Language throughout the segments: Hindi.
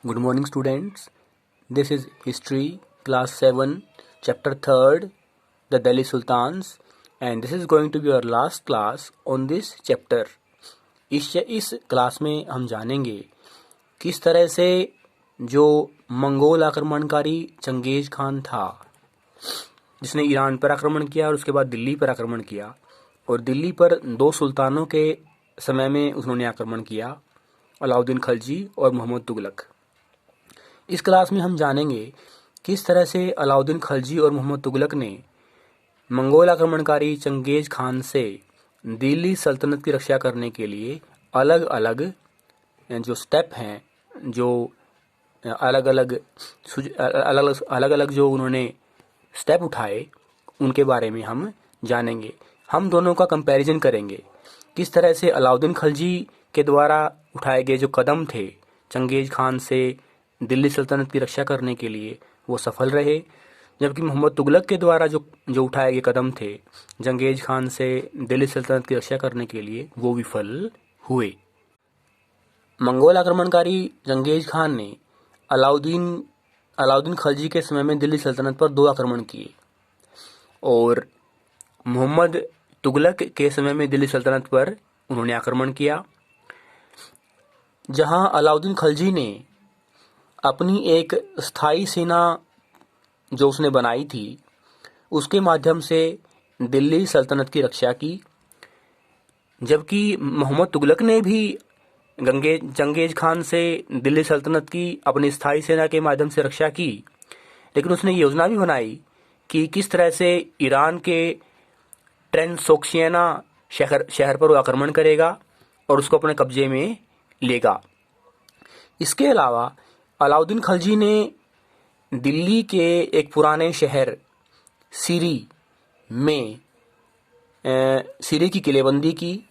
Good morning, students. This is History, Class 7, Chapter 3rd, The Delhi Sultans, and this is going to be our last class on this chapter. इस क्लास में हम जानेंगे किस तरह से जो मंगोल आक्रमणकारी चंगेज खान था, जिसने ईरान पर आक्रमण किया और उसके बाद दिल्ली पर आक्रमण किया, और दिल्ली पर दो सुल्तानों के समय में उन्होंने आक्रमण किया, अलाउद्दीन खलजी और मोहम्मद तुगलक। इस क्लास में हम जानेंगे किस तरह से अलाउद्दीन खलजी और मोहम्मद तुगलक ने मंगोल आक्रमणकारी चंगेज खान से दिल्ली सल्तनत की रक्षा करने के लिए अलग अलग जो स्टेप हैं, जो अलग अलग जो उन्होंने स्टेप उठाए, उनके बारे में हम जानेंगे। हम दोनों का कंपैरिजन करेंगे, किस तरह से अलाउद्दीन खलजी के द्वारा उठाए गए जो कदम थे चंगेज खान से दिल्ली सल्तनत की रक्षा करने के लिए वो सफल रहे, जबकि मोहम्मद तुगलक के द्वारा जो उठाए गए कदम थे चंगेज खान से दिल्ली सल्तनत की रक्षा करने के लिए वो विफल हुए। मंगोल आक्रमणकारी चंगेज खान ने अलाउद्दीन खलजी के समय में दिल्ली सल्तनत पर 2 आक्रमण किए, और मोहम्मद तुगलक के समय में दिल्ली सल्तनत पर उन्होंने आक्रमण किया। जहां अलाउद्दीन खलजी ने अपनी एक स्थायी सेना जो उसने बनाई थी उसके माध्यम से दिल्ली सल्तनत की रक्षा की, जबकि मोहम्मद तुगलक ने भी चंगेज खान से दिल्ली सल्तनत की अपनी स्थायी सेना के माध्यम से रक्षा की, लेकिन उसने योजना भी बनाई कि किस तरह से ईरान के ट्रांसोक्शियाना शहर पर वो आक्रमण करेगा और उसको अपने कब्जे में लेगा। इसके अलावा अलाउद्दीन खलजी ने दिल्ली के एक पुराने शहर सीरी में सीरी की किलेबंदी की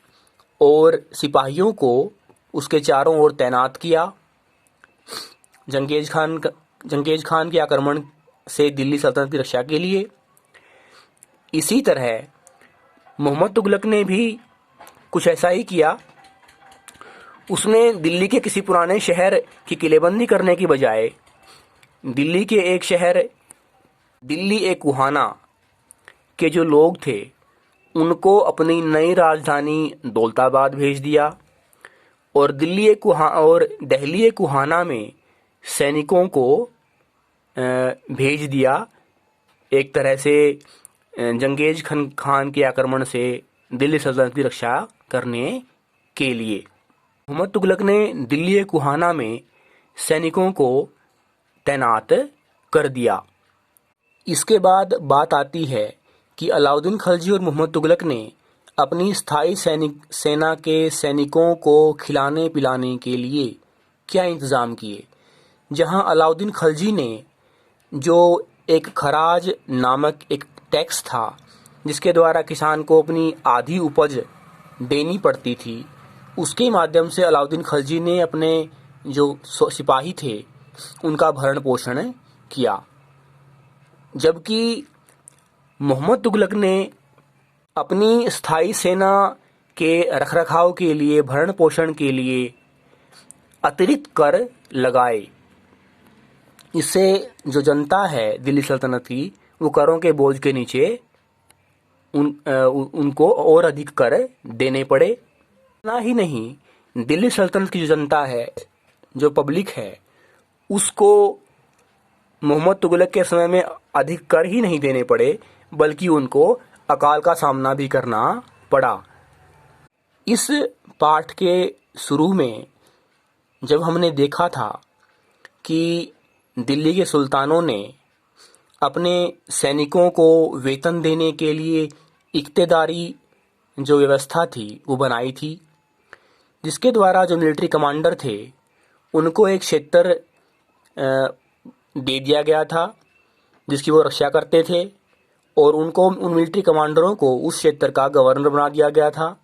और सिपाहियों को उसके चारों ओर तैनात किया चंगेज खान के आक्रमण से दिल्ली सल्तनत की रक्षा के लिए। इसी तरह मोहम्मद तुगलक ने भी कुछ ऐसा ही किया। उसने दिल्ली के किसी पुराने शहर की किलेबंदी करने की बजाय दिल्ली के एक शहर दिल्ली एक कुहाना के जो लोग थे उनको अपनी नई राजधानी दौलताबाद भेज दिया, और दहली एक कुहाना में सैनिकों को भेज दिया, एक तरह से चंगेज खान के आक्रमण से दिल्ली सल्तनत की रक्षा करने के लिए। मोहम्मद तुगलक ने दिल्ली कुहाना में सैनिकों को तैनात कर दिया। इसके बाद बात आती है कि अलाउद्दीन खलजी और मोहम्मद तुगलक ने अपनी स्थायी सेना के सैनिकों को खिलाने पिलाने के लिए क्या इंतज़ाम किए। जहां अलाउद्दीन खलजी ने जो एक खराज नामक एक टैक्स था जिसके द्वारा किसान को अपनी आधी उपज देनी पड़ती थी, उसके माध्यम से अलाउद्दीन खलजी ने अपने जो सिपाही थे उनका भरण पोषण किया, जबकि मोहम्मद तुगलक ने अपनी स्थायी सेना के रखरखाव के लिए, भरण पोषण के लिए अतिरिक्त कर लगाए। इससे जो जनता है दिल्ली सल्तनत की, वो करों के बोझ के नीचे उनको और अधिक कर देने पड़े। इतना ही नहीं, दिल्ली सल्तनत की जो जनता है, जो पब्लिक है, उसको मोहम्मद तुगलक के समय में अधिक कर ही नहीं देने पड़े, बल्कि उनको अकाल का सामना भी करना पड़ा। इस पाठ के शुरू में जब हमने देखा था कि दिल्ली के सुल्तानों ने अपने सैनिकों को वेतन देने के लिए इक्तेदारी जो व्यवस्था थी वो बनाई थी, जिसके द्वारा जो मिलिट्री कमांडर थे उनको एक क्षेत्र दे दिया गया था जिसकी वो रक्षा करते थे, और उन मिलिट्री कमांडरों को उस क्षेत्र का गवर्नर बना दिया गया था,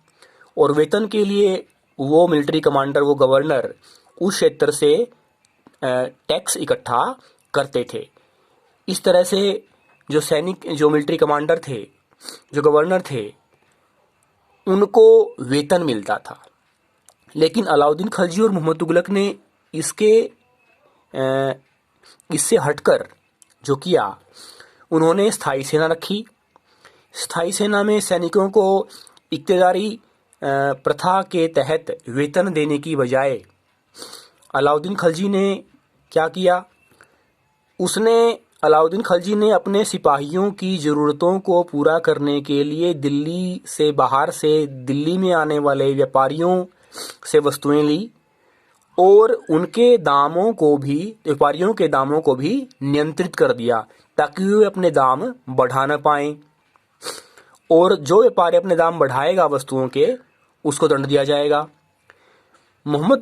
और वेतन के लिए वो मिलिट्री कमांडर, वो गवर्नर उस क्षेत्र से टैक्स इकट्ठा करते थे। इस तरह से जो मिलिट्री कमांडर थे, जो गवर्नर थे, उनको वेतन मिलता था। लेकिन अलाउद्दीन खलजी और मोहम्मद तुगलक ने इसके इससे हटकर जो किया, उन्होंने स्थायी सेना रखी। स्थायी सेना में सैनिकों को इक्तेदारी प्रथा के तहत वेतन देने की बजाय अलाउद्दीन खिलजी ने क्या किया, अलाउद्दीन खिलजी ने अपने सिपाहियों की ज़रूरतों को पूरा करने के लिए दिल्ली से बाहर से दिल्ली में आने वाले व्यापारियों से वस्तुएं ली और व्यापारियों के दामों को भी नियंत्रित कर दिया ताकि वे अपने दाम बढ़ा न पाएं, और जो व्यापारी अपने दाम बढ़ाएगा वस्तुओं के, उसको दंड दिया जाएगा। मोहम्मद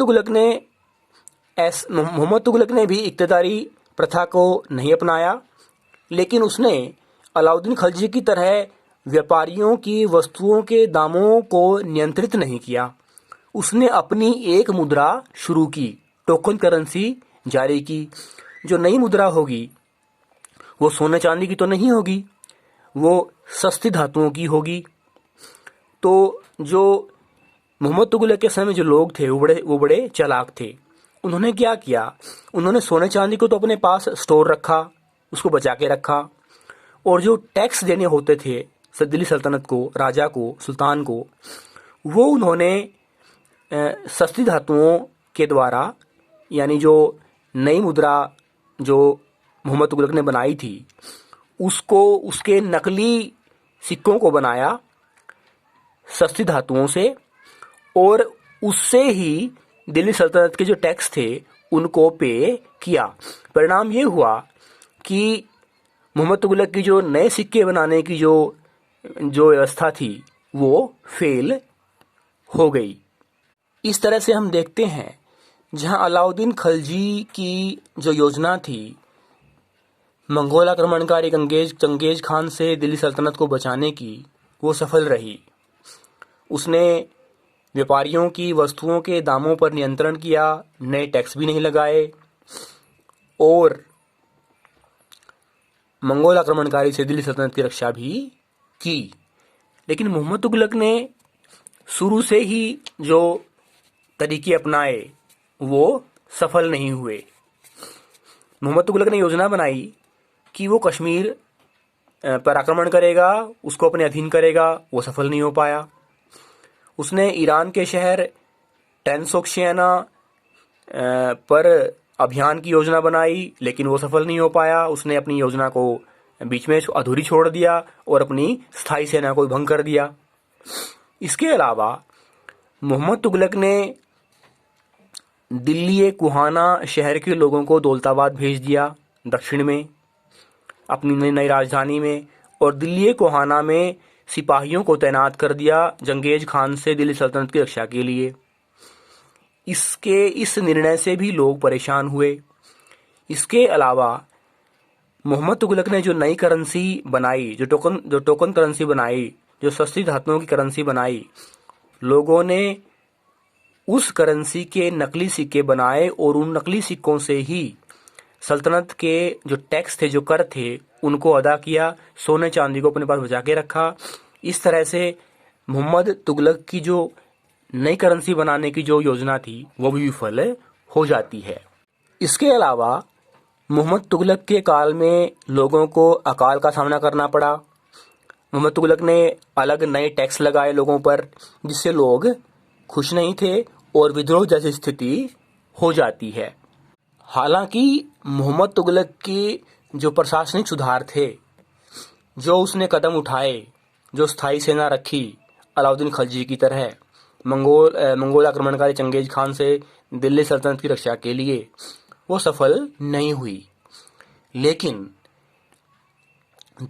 तुगलक ने भी इक्तदारी प्रथा को नहीं अपनाया, लेकिन उसने अलाउद्दीन खिलजी की तरह व्यापारियों की वस्तुओं के दामों को नियंत्रित नहीं किया। उसने अपनी एक मुद्रा शुरू की, टोकन करेंसी जारी की। जो नई मुद्रा होगी वो सोने चांदी की तो नहीं होगी, वो सस्ती धातुओं की होगी। तो जो मोहम्मद तुगलक के समय में जो लोग थे वो बड़े चालाक थे। उन्होंने क्या किया, उन्होंने सोने चांदी को तो अपने पास स्टोर रखा, उसको बचा के रखा, और जो टैक्स देने होते थे दिल्ली सल्तनत को, राजा को, सुल्तान को, वो उन्होंने सस्ती धातुओं के द्वारा, यानी जो नई मुद्रा जो मोहम्मद तुगलक ने बनाई थी, उसके नकली सिक्कों को बनाया सस्ती धातुओं से, और उससे ही दिल्ली सल्तनत के जो टैक्स थे उनको पे किया। परिणाम ये हुआ कि मोहम्मद तुगलक की जो नए सिक्के बनाने की जो व्यवस्था थी वो फेल हो गई। इस तरह से हम देखते हैं जहां अलाउद्दीन खिलजी की जो योजना थी मंगोल आक्रमणकारी चंगेज खान से दिल्ली सल्तनत को बचाने की, वो सफल रही। उसने व्यापारियों की वस्तुओं के दामों पर नियंत्रण किया, नए टैक्स भी नहीं लगाए, और मंगोल आक्रमणकारी से दिल्ली सल्तनत की रक्षा भी की। लेकिन मोहम्मद तुगलक ने शुरू से ही जो तरीके अपनाए वो सफल नहीं हुए। मोहम्मद तुगलक ने योजना बनाई कि वो कश्मीर पर आक्रमण करेगा, उसको अपने अधीन करेगा, वो सफल नहीं हो पाया। उसने ईरान के शहर टैंसोक्शियाना पर अभियान की योजना बनाई, लेकिन वो सफल नहीं हो पाया। उसने अपनी योजना को बीच में अधूरी छोड़ दिया और अपनी स्थायी सेना को भंग कर दिया। इसके अलावा मोहम्मद तुगलक ने दिल्ली कुहाना शहर के लोगों को दौलताबाद भेज दिया, दक्षिण में अपनी नई राजधानी में, और दिल्ली कुहाना में सिपाहियों को तैनात कर दिया चंगेज खान से दिल्ली सल्तनत की रक्षा के लिए। इस निर्णय से भी लोग परेशान हुए। इसके अलावा मोहम्मद तुगलक ने जो नई करेंसी बनाई, जो टोकन करेंसी बनाई, जो सस्ती धातुओं की करेंसी बनाई, लोगों ने उस करेंसी के नकली सिक्के बनाए और उन नकली सिक्कों से ही सल्तनत के जो टैक्स थे, जो कर थे, उनको अदा किया, सोने चांदी को अपने पास बचा के रखा। इस तरह से मोहम्मद तुगलक की जो नई करेंसी बनाने की जो योजना थी वो भी विफल हो जाती है। इसके अलावा मोहम्मद तुगलक के काल में लोगों को अकाल का सामना करना पड़ा। मोहम्मद तुगलक ने अलग नए टैक्स लगाए लोगों पर, जिससे लोग खुश नहीं थे और विद्रोह जैसी स्थिति हो जाती है। हालांकि मोहम्मद तुगलक की जो प्रशासनिक सुधार थे, जो उसने कदम उठाए, जो स्थायी सेना रखी अलाउद्दीन खिलजी की तरह मंगोल आक्रमणकारी चंगेज खान से दिल्ली सल्तनत की रक्षा के लिए, वो सफल नहीं हुई। लेकिन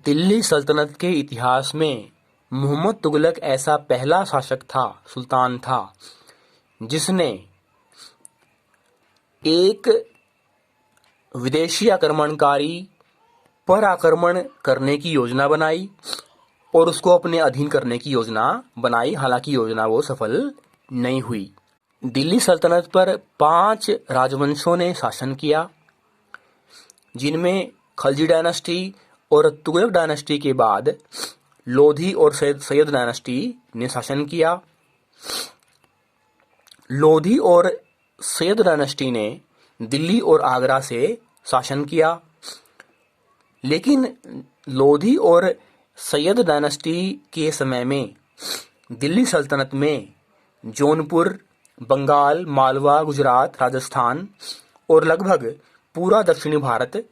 दिल्ली सल्तनत के इतिहास में मोहम्मद तुगलक ऐसा पहला शासक था, सुल्तान था, जिसने एक विदेशी आक्रमणकारी पर आक्रमण करने की योजना बनाई और उसको अपने अधीन करने की योजना बनाई। हालांकि योजना वो सफल नहीं हुई। दिल्ली सल्तनत पर 5 राजवंशों ने शासन किया, जिनमें खिलजी डायनेस्टी और तुगलक डायनेस्टी के बाद लोधी और सैयद डायनेस्टी ने शासन किया। लोधी और सैयद डायनेस्टी ने दिल्ली और आगरा से शासन किया। लेकिन लोधी और सैयद डायनेस्टी के समय में दिल्ली सल्तनत में जौनपुर, बंगाल, मालवा, गुजरात, राजस्थान और लगभग पूरा दक्षिणी भारत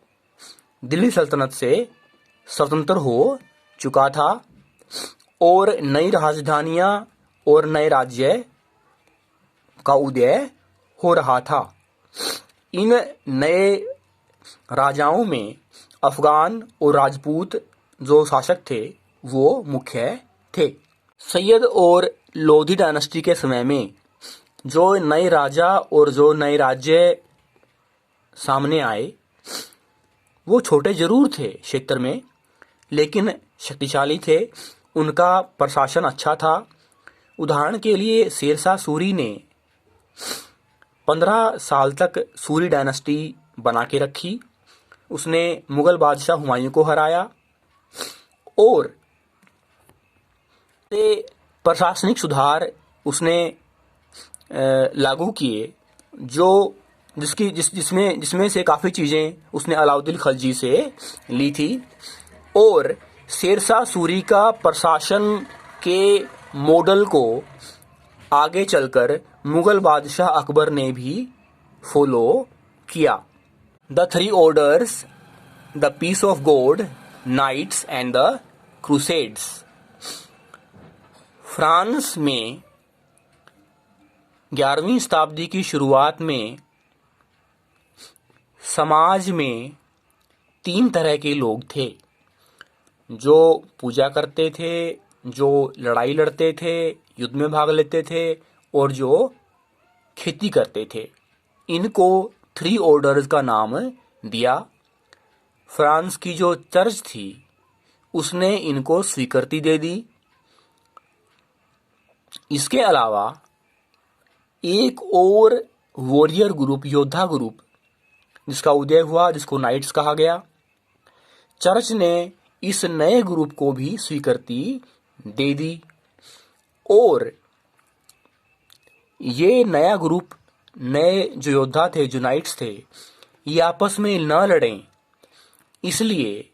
दिल्ली सल्तनत से स्वतंत्र हो चुका था और नई राजधानियां और नए राज्य का उदय हो रहा था। इन नए राजाओं में अफगान और राजपूत जो शासक थे वो मुख्य थे। सैयद और लोधी डायनेस्टी के समय में जो नए राजा और जो नए राज्य सामने आए वो छोटे जरूर थे क्षेत्र में, लेकिन शक्तिशाली थे। उनका प्रशासन अच्छा था। उदाहरण के लिए शेरशाह सूरी ने 15 साल तक सूरी डायनेस्टी बना के रखी। उसने मुगल बादशाह हुमायूं को हराया और प्रशासनिक सुधार उसने लागू किए जिसमें से काफ़ी चीज़ें उसने अलाउद्दीन खिलजी से ली थी। और शेरशाह सूरी का प्रशासन के मॉडल को आगे चलकर मुगल बादशाह अकबर ने भी फॉलो किया। The 3 orders, the peace of God, knights and the crusades. France में 11वीं शताब्दी की शुरुआत में समाज में 3 तरह के लोग थे, जो पूजा करते थे, जो लड़ाई लड़ते थे, युद्ध में भाग लेते थे और जो खेती करते थे। इनको 3 ऑर्डर्स का नाम दिया। फ्रांस की जो चर्च थी उसने इनको स्वीकृति दे दी। इसके अलावा एक और वॉरियर ग्रुप, योद्धा ग्रुप जिसका उदय हुआ, जिसको नाइट्स कहा गया। चर्च ने इस नए ग्रुप को भी स्वीकृति दे दी और ये नया ग्रुप, नए जो योद्धा थे, जो नाइट्स थे, ये आपस में न लड़ें, इसलिए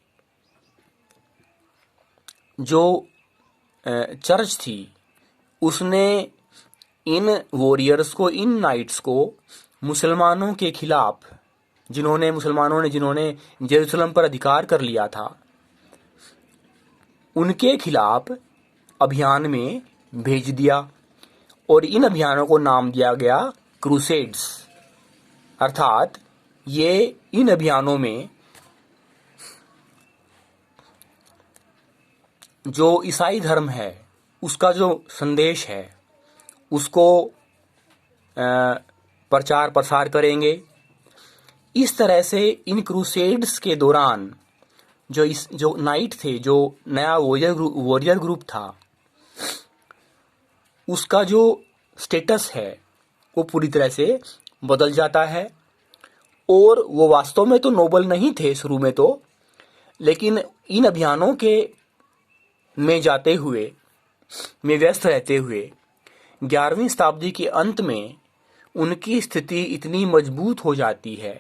जो चर्च थी उसने इन वॉरियर्स को, इन नाइट्स को मुसलमानों के खिलाफ, जिन्होंने जेरूसलम पर अधिकार कर लिया था, उनके खिलाफ अभियान में भेज दिया और इन अभियानों को नाम दिया गया क्रूसेड्स। अर्थात ये इन अभियानों में जो ईसाई धर्म है उसका जो संदेश है उसको प्रचार प्रसार करेंगे। इस तरह से इन क्रूसेड्स के दौरान जो नाइट थे, जो नया वॉरियर ग्रुप था, उसका जो स्टेटस है वो पूरी तरह से बदल जाता है। और वो वास्तव में तो नोबल नहीं थे शुरू में तो, लेकिन इन अभियानों के में जाते हुए, में व्यस्त रहते हुए 11वीं शताब्दी के अंत में उनकी स्थिति इतनी मजबूत हो जाती है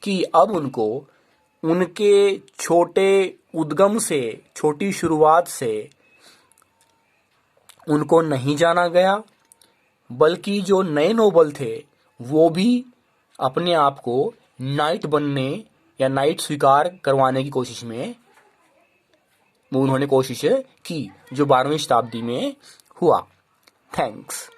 कि अब उनको उनके छोटे उद्गम से, छोटी शुरुआत से उनको नहीं जाना गया, बल्कि जो नए नोबल थे वो भी अपने आप को नाइट बनने या नाइट स्वीकार करवाने की कोशिश में उन्होंने कोशिश की, जो 12वीं शताब्दी में हुआ। थैंक्स।